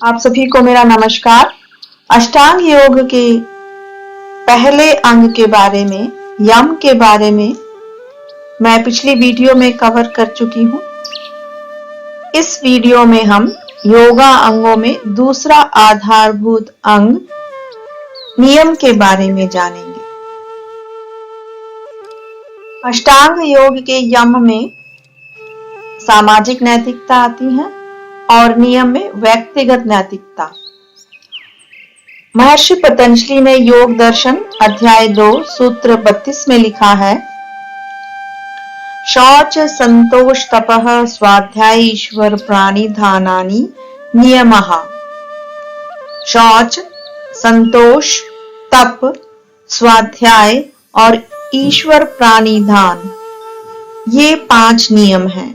आप सभी को मेरा नमस्कार। अष्टांग योग के पहले अंग के बारे में, यम के बारे में मैं पिछली वीडियो में कवर कर चुकी हूँ। इस वीडियो में हम योगा अंगों में दूसरा आधारभूत अंग नियम के बारे में जानेंगे। अष्टांग योग के यम में सामाजिक नैतिकता आती है और नियम में व्यक्तिगत नैतिकता। महर्षि पतंजलि ने योग दर्शन अध्याय 2 सूत्र 32 में लिखा है, शौच संतोष तपः स्वाध्याय ईश्वर प्राणिधानानि नियमः। शौच, संतोष, तप, स्वाध्याय और ईश्वर प्राणिधान, ये 5 नियम हैं।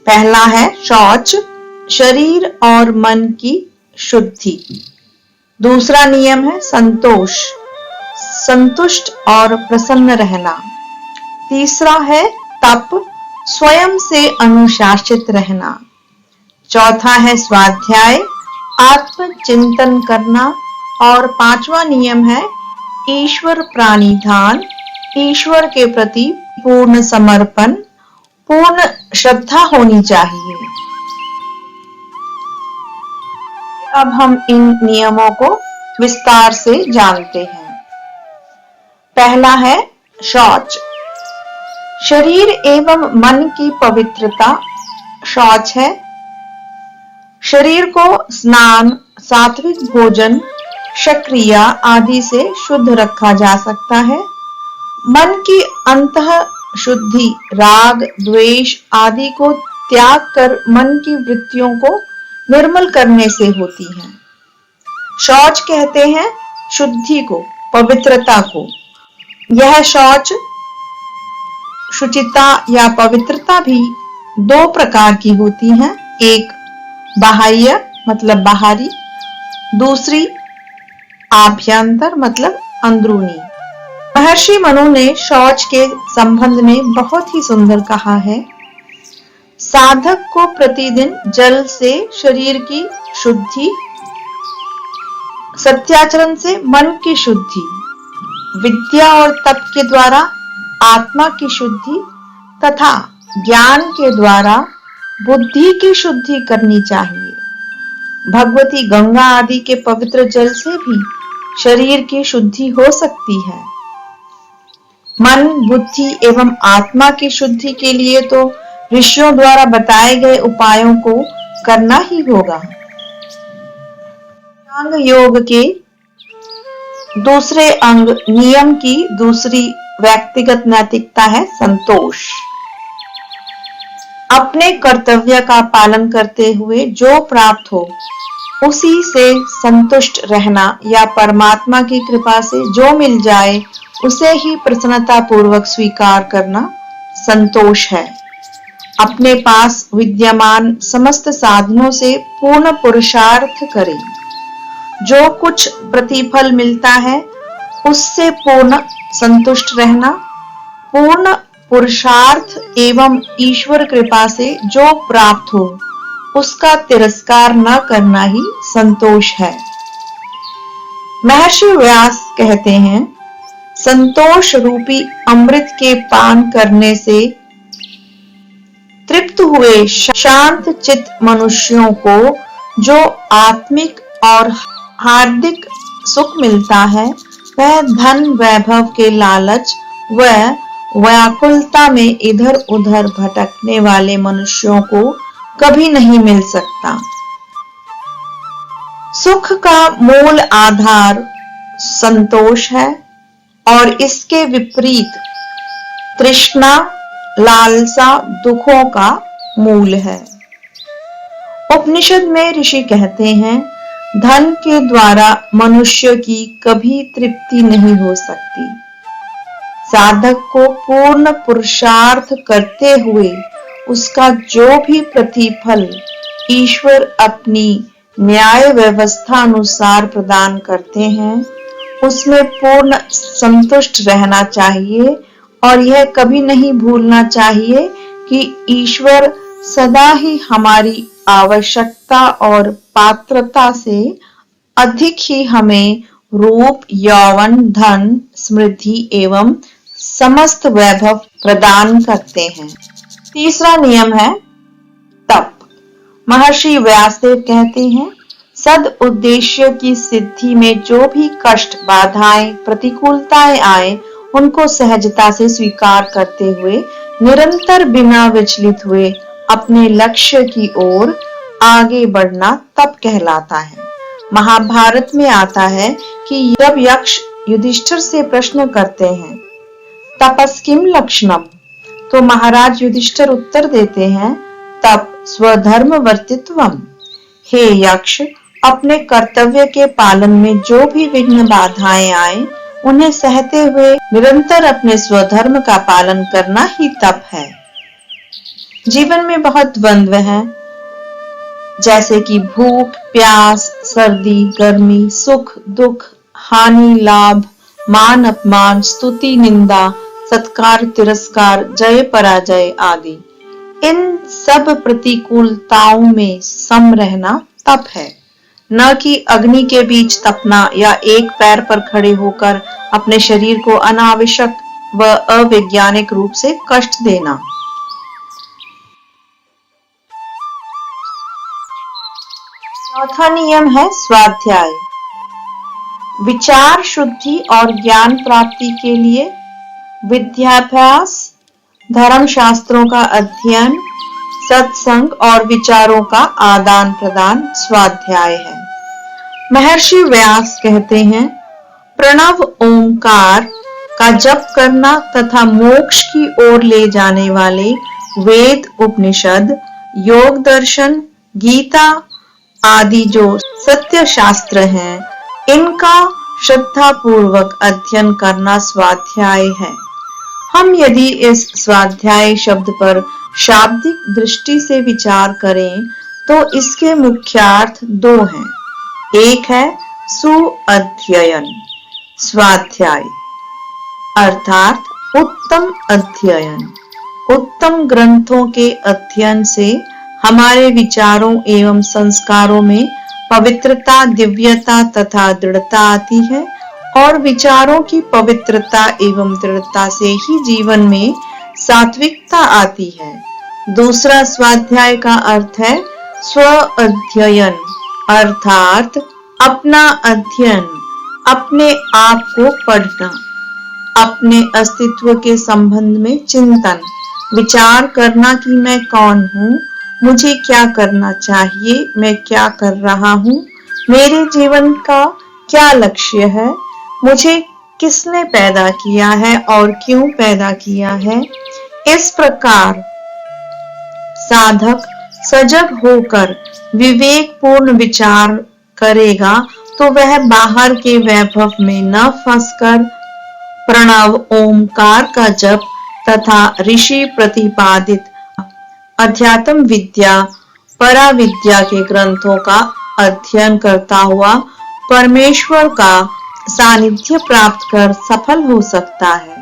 पहला है शौच, शरीर और मन की शुद्धि। दूसरा नियम है संतोष, संतुष्ट और प्रसन्न रहना। तीसरा है तप, स्वयं से अनुशासित रहना। चौथा है स्वाध्याय, आत्मचिंतन करना। और 5वां नियम है ईश्वर प्राणिधान, ईश्वर के प्रति पूर्ण समर्पण, पूर्ण श्रद्धा होनी चाहिए। अब हम इन नियमों को विस्तार से जानते हैं। पहला है शौच, शरीर एवं मन की पवित्रता शौच है। शरीर को स्नान, सात्विक भोजन, शक्रिया आदि से शुद्ध रखा जा सकता है। मन की अंतः शुद्धि राग, द्वेष आदि को त्याग कर मन की वृत्तियों को निर्मल करने से होती है। शौच कहते हैं शुद्धि को, पवित्रता को। यह शौच, शुचिता या पवित्रता भी 2 प्रकार की होती है। एक बाह्य मतलब बाहरी, दूसरी आभ्यंतर मतलब अंदरूनी। महर्षि मनु ने शौच के संबंध में बहुत ही सुंदर कहा है, साधक को प्रतिदिन जल से शरीर की शुद्धि, सत्याचरण से मन की शुद्धि, विद्या और तप के द्वारा आत्मा की शुद्धि तथा ज्ञान के द्वारा बुद्धि की शुद्धि करनी चाहिए। भगवती गंगा आदि के पवित्र जल से भी शरीर की शुद्धि हो सकती है। मन, बुद्धि एवं आत्मा की शुद्धि के लिए तो ऋषियों द्वारा बताए गए उपायों को करना ही होगा। अष्टांग योग के दूसरे अंग नियम की दूसरी व्यक्तिगत नैतिकता है संतोष। अपने कर्तव्य का पालन करते हुए जो प्राप्त हो उसी से संतुष्ट रहना या परमात्मा की कृपा से जो मिल जाए उसे ही प्रसन्नता पूर्वक स्वीकार करना संतोष है। अपने पास विद्यमान समस्त साधनों से पूर्ण पुरुषार्थ करें। जो कुछ प्रतिफल मिलता है उससे पूर्ण संतुष्ट रहना, पूर्ण पुरुषार्थ एवं ईश्वर कृपा से जो प्राप्त हो उसका तिरस्कार न करना ही संतोष है। महर्षि व्यास कहते हैं, संतोष रूपी अमृत के पान करने से तृप्त हुए शांत चित्त मनुष्यों को जो आत्मिक और हार्दिक सुख मिलता है वह धन वैभव के लालच व व्याकुलता में इधर उधर भटकने वाले मनुष्यों को कभी नहीं मिल सकता। सुख का मूल आधार संतोष है और इसके विपरीत तृष्णा, लालसा दुखों का मूल है। उपनिषद में ऋषि कहते हैं, धन के द्वारा मनुष्य की कभी तृप्ति नहीं हो सकती। साधक को पूर्ण पुरुषार्थ करते हुए उसका जो भी प्रतिफल ईश्वर अपनी न्याय व्यवस्था अनुसार प्रदान करते हैं उसमें पूर्ण संतुष्ट रहना चाहिए और यह कभी नहीं भूलना चाहिए कि ईश्वर सदा ही हमारी आवश्यकता और पात्रता से अधिक ही हमें रूप, यौवन, धन, समृद्धि एवं समस्त वैभव प्रदान करते हैं। तीसरा नियम है तप। महर्षि व्यासदेव कहते हैं, सद उद्देश्य की सिद्धि में जो भी कष्ट, बाधाएं, प्रतिकूलताएं आए, उनको सहजता से स्वीकार करते हुए निरंतर बिना विचलित हुए अपने लक्ष्य की ओर आगे बढ़ना तप कहलाता है। महाभारत में आता है कि जब यक्ष युधिष्ठिर से प्रश्न करते हैं, तपस्किम लक्षणम, तो महाराज युधिष्ठिर उत्तर देते हैं, तप स्वधर्म वर्तित्वम। हे यक्ष, अपने कर्तव्य के पालन में जो भी विघ्न बाधाएं आए, उन्हें सहते हुए निरंतर अपने स्वधर्म का पालन करना ही तप है। जीवन में बहुत द्वंद्व हैं, जैसे कि भूख, प्यास, सर्दी, गर्मी, सुख, दुख, हानि, लाभ, मान, अपमान, स्तुति, निंदा, सत्कार, तिरस्कार, जय, पराजय आदि। इन सब प्रतिकूलताओं में सम रहना तप है, न कि अग्नि के बीच तपना या एक पैर पर खड़े होकर अपने शरीर को अनावश्यक व अवैज्ञानिक रूप से कष्ट देना। चौथा नियम है स्वाध्याय। विचार शुद्धि और ज्ञान प्राप्ति के लिए विद्याभ्यास, धर्म शास्त्रों का अध्ययन, सत्संग और विचारों का आदान प्रदान स्वाध्याय है। महर्षि व्यास कहते हैं, प्रणव ओंकार का जप करना तथा मोक्ष की ओर ले जाने वाले वेद, उपनिषद, योग दर्शन, गीता आदि जो सत्य शास्त्र हैं, इनका श्रद्धा पूर्वक अध्ययन करना स्वाध्याय है। हम यदि इस स्वाध्याय शब्द पर शाब्दिक दृष्टि से विचार करें तो इसके मुख्यार्थ दो हैं। एक है सुअध्ययन, स्वाध्याय अर्थात उत्तम अध्ययन। उत्तम ग्रंथों के अध्ययन से हमारे विचारों एवं संस्कारों में पवित्रता, दिव्यता तथा दृढ़ता आती है और विचारों की पवित्रता एवं दृढ़ता से ही जीवन में सात्विकता आती है। दूसरा स्वाध्याय का अर्थ है स्व अध्ययन अर्थात अपना अध्ययन, अपने आप को पढ़ना, अपने अस्तित्व के संबंध में चिंतन, विचार करना कि मैं कौन हूँ, मुझे क्या करना चाहिए, मैं क्या कर रहा हूँ, मेरे जीवन का क्या लक्ष्य है, मुझे किसने पैदा किया है और क्यों पैदा किया है। इस प्रकार साधक सजग होकर विवेकपूर्ण विचार करेगा तो वह बाहर के वैभव में न फंसकर प्रणव ओमकार का जप तथा ऋषि प्रतिपादित अध्यात्म विद्या, पराविद्या के ग्रंथों का अध्ययन करता हुआ परमेश्वर का सानिध्य प्राप्त कर सफल हो सकता है।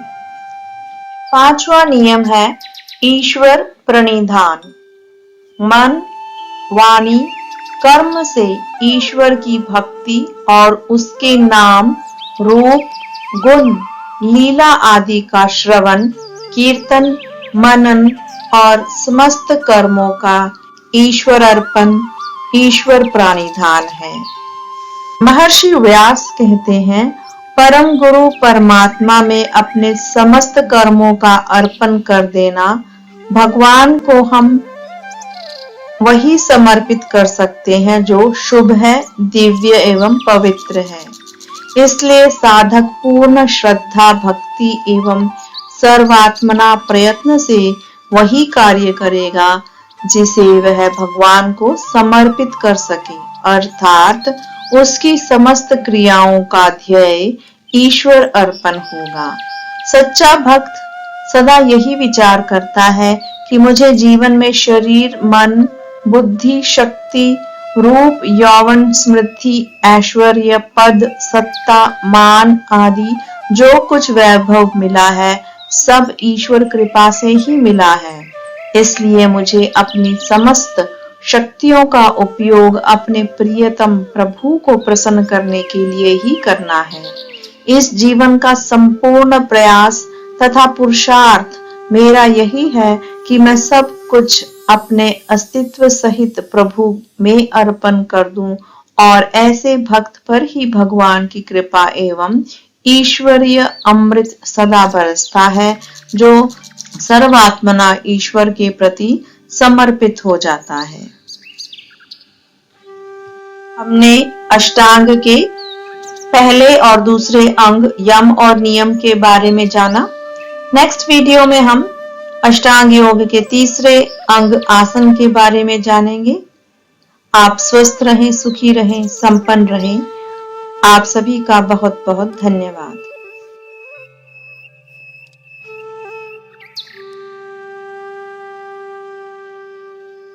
पांचवा नियम है ईश्वर प्रणिधान। मन, वाणी, कर्म से ईश्वर की भक्ति और उसके नाम, रूप, गुण, लीला आदि का श्रवण, कीर्तन, मनन और समस्त कर्मों का ईश्वर अर्पण, ईश्वर प्रणिधान है। महर्षि व्यास कहते हैं, परम गुरु परमात्मा में अपने समस्त कर्मों का अर्पण कर देना, भगवान को हम वही समर्पित कर सकते हैं जो शुभ है, दिव्य एवं पवित्र है। इसलिए साधक पूर्ण श्रद्धा, भक्ति एवं सर्वात्मना प्रयत्न से वही कार्य करेगा जिसे वह भगवान को समर्पित कर सके, अर्थात उसकी समस्त क्रियाओं का ध्येय ईश्वर अर्पण होगा। सच्चा भक्त सदा यही विचार करता है कि मुझे जीवन में शरीर, मन, बुद्धि, शक्ति, रूप, यौवन, समृद्धि, ऐश्वर्य, पद, सत्ता, मान आदि जो कुछ वैभव मिला है सब ईश्वर कृपा से ही मिला है। इसलिए मुझे अपनी समस्त शक्तियों का उपयोग अपने प्रियतम प्रभु को प्रसन्न करने के लिए ही करना है। इस जीवन का संपूर्ण प्रयास तथा पुरुषार्थ मेरा यही है कि मैं सब कुछ अपने अस्तित्व सहित प्रभु में अर्पण कर दूं और ऐसे भक्त पर ही भगवान की कृपा एवं ईश्वरीय अमृत सदा बरसता है, जो सर्वात्मना ईश्वर के प्रति समर्पित हो जाता है। हमने अष्टांग के पहले और दूसरे अंग यम और नियम के बारे में जाना। नेक्स्ट वीडियो में हम अष्टांग योग के तीसरे अंग आसन के बारे में जानेंगे। आप स्वस्थ रहें, सुखी रहें, संपन्न रहें। आप सभी का बहुत बहुत धन्यवाद।